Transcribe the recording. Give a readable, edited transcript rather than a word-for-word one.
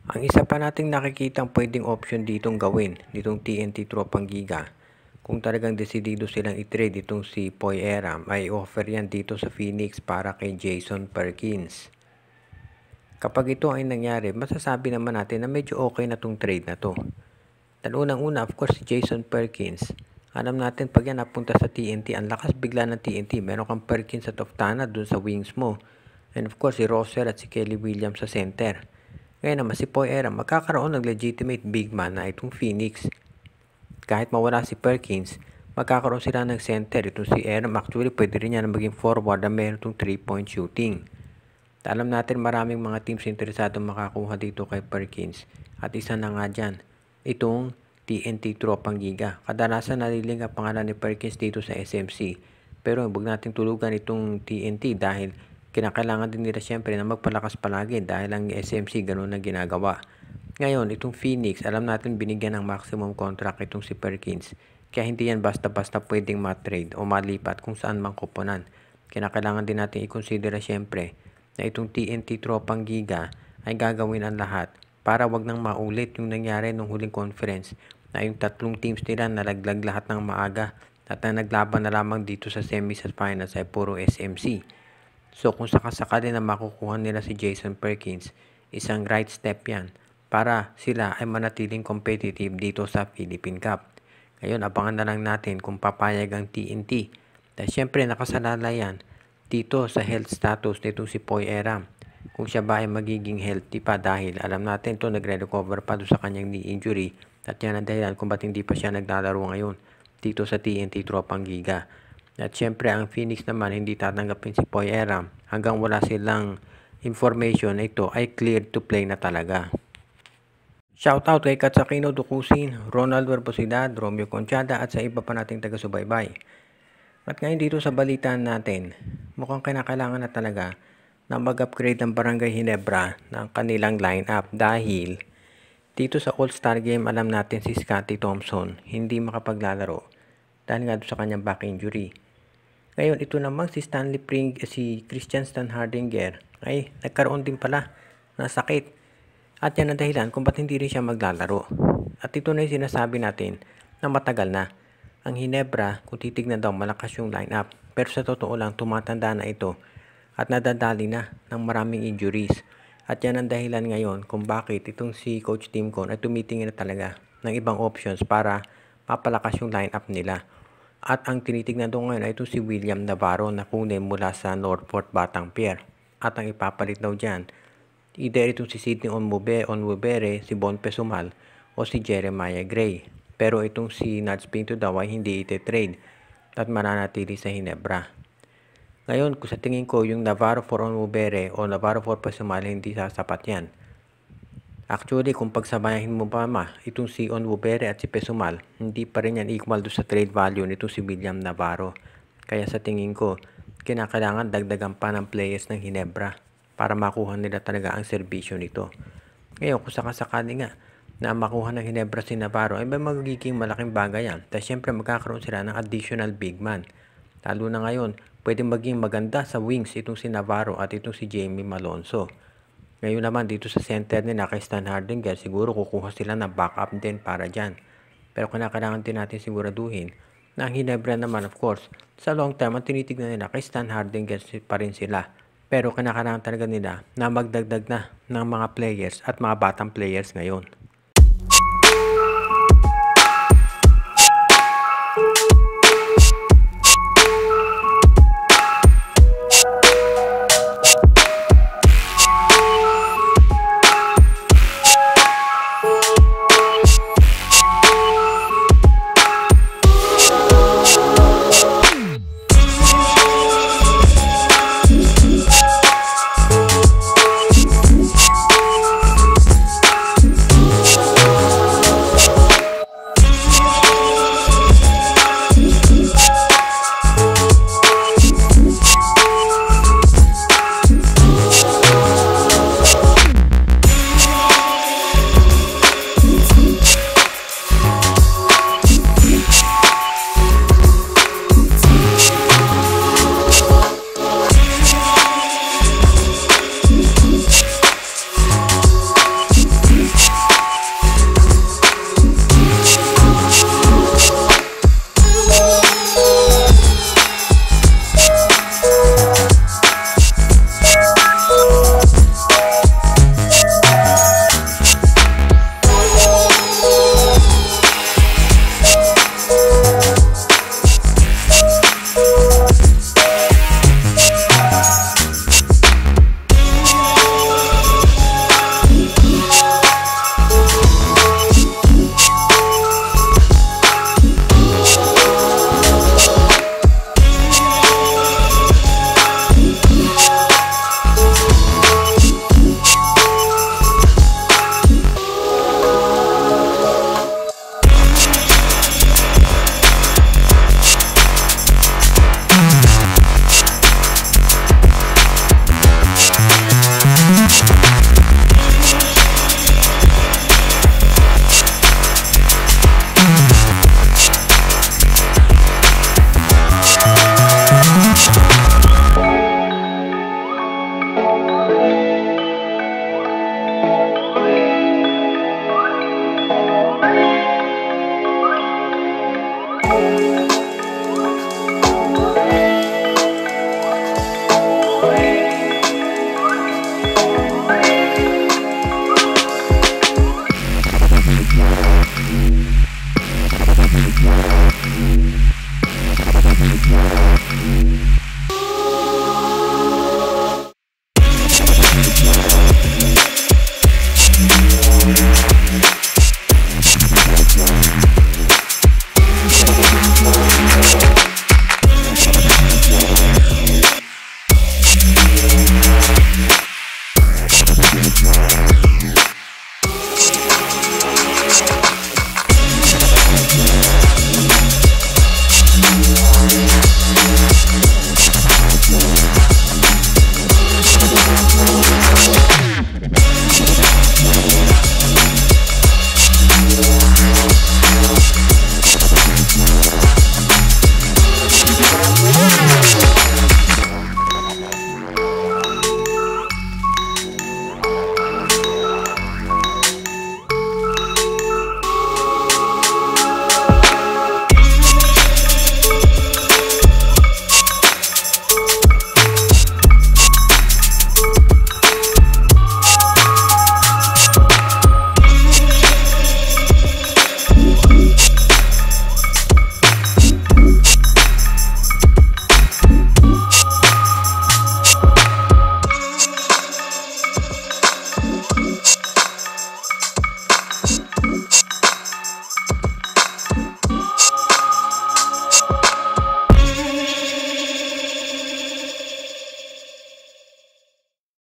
Ang isa pa nating nakikitang pwedeng option ditong gawin, ditong TNT Tropang Giga, kung talagang desidido silang i-trade itong si Poy Eram, ay offer yan dito sa Phoenix para kay Jason Perkins. Kapag ito ay nangyari, masasabi naman natin na medyo okay na tong trade na to. Dahil unang-una, of course, si Jason Perkins, alam natin pag yan napunta sa TNT, ang lakas bigla ng TNT. Meron kang Perkins at Oftana dun sa wings mo. And of course, si Russell at si Kelly Williams sa center. Ngayon naman si Poy Eram, magkakaroon ng legitimate big man na itong Phoenix. Kahit mawala si Perkins, magkakaroon sila ng center. Itong si Eram, actually pwede rin yan na maging forward na meron itong 3-point shooting. Alam natin maraming mga teams interesado makakuha dito kay Perkins. At isa na nga dyan, itong TNT Tropang Giga. Kadalasan naliling ang pangalan ni Perkins dito sa SMC. Pero huwag natin tulugan itong TNT dahil kinakailangan din nila syempre na magpalakas palagi dahil ang SMC ganun ang ginagawa. Ngayon, itong Phoenix, alam natin binigyan ng maximum contract itong si Perkins. Kaya hindi yan basta-basta pwedeng ma-trade o malipat kung saan mang kuponan. Kinakailangan din natin i-consider syempre na itong TNT Tropang Giga ay gagawin ang lahat para wag nang maulit yung nangyari nung huling conference na yung tatlong teams nila nalaglag lahat ng maaga at na naglaban na lamang dito sa semis at finals ay puro SMC. So kung sakasakali na makukuha nila si Jason Perkins, isang right step yan para sila ay manatiling competitive dito sa Philippine Cup. Ngayon abangan na lang natin kung papayag ang TNT. Dahil syempre nakasalala yan dito sa health status nitong si Poy Eram. Kung siya ba ay magiging healthy pa dahil alam natin to nagre-recover pa doon sa kanyang knee injury at yan ang dahilan kung ba't hindi pa siya naglalaro ngayon dito sa TNT Tropang Giga. At syempre ang Phoenix naman hindi tatanggapin si Poy Eram hanggang wala silang information na ito ay cleared to play na talaga. Shoutout kay Katsakino Dukusin, Ronald Verbosidad, Romeo Conchada at sa iba pa nating taga-subaybay. At ngayon dito sa balitaan natin, mukhang kinakailangan na talaga na mag-upgrade ng Barangay Ginebra ng kanilang lineup dahil dito sa All-Star Game alam natin si Scottie Thompson hindi makapaglalaro dahil nga sa kanyang back injury. Ngayon, ito namang si Stanley Pring, si Christian Stan Hardinger ay nagkaroon din pala ng sakit. At yan ang dahilan kung ba't hindi rin siya maglalaro. At ito na yung sinasabi natin na matagal na. Ang Ginebra, kung titignan daw, malakas yung lineup. Pero sa totoo lang, tumatanda na ito at nadadali na ng maraming injuries. At yan ang dahilan ngayon kung bakit itong si Coach Tim Con ay tumitingin na talaga ng ibang options para mapalakas yung lineup nila. At ang tinitignan doon ngayon ay ito si William Navarro na kunin mula sa Northport Batang Pier. At ang ipapalit daw dyan, either itong si Sidney Onwubere, si Bon Pesumal o si Jeremiah Gray. Pero itong si Nads Pinto daw ay hindi ite-trade at mananatili sa Ginebra. Ngayon, kung sa tingin ko yung Navarro for Onwubere o Navarro for Pesumal hindi sasapat yan. Actually, kung pagsabayahin mo pa itong si Onwubere at si Pesumal, hindi pa rin yan equal do sa trade value nitong si William Navarro. Kaya sa tingin ko, kinakailangan dagdagan pa ng players ng Ginebra para makuha nila talaga ang serbisyo nito. Ngayon, kung sakasakali nga na makuha ng Ginebra si Navarro, ay may magiging malaking bagay yan. Dahil syempre magkakaroon sila ng additional big man. Lalo na ngayon, pwede maging maganda sa wings itong si Navarro at itong si Jamie Malonzo. Ngayon naman dito sa center nila kay Stan Hardinger, siguro kukuha sila ng backup din para dyan. Pero kinakailangan din natin siguraduhin na ang Ginebra naman of course, sa long term ang tinitignan nila kay Stan Hardinger pa rin sila. Pero kinakailangan talaga nila na magdagdag na ng mga players at mga batang players ngayon.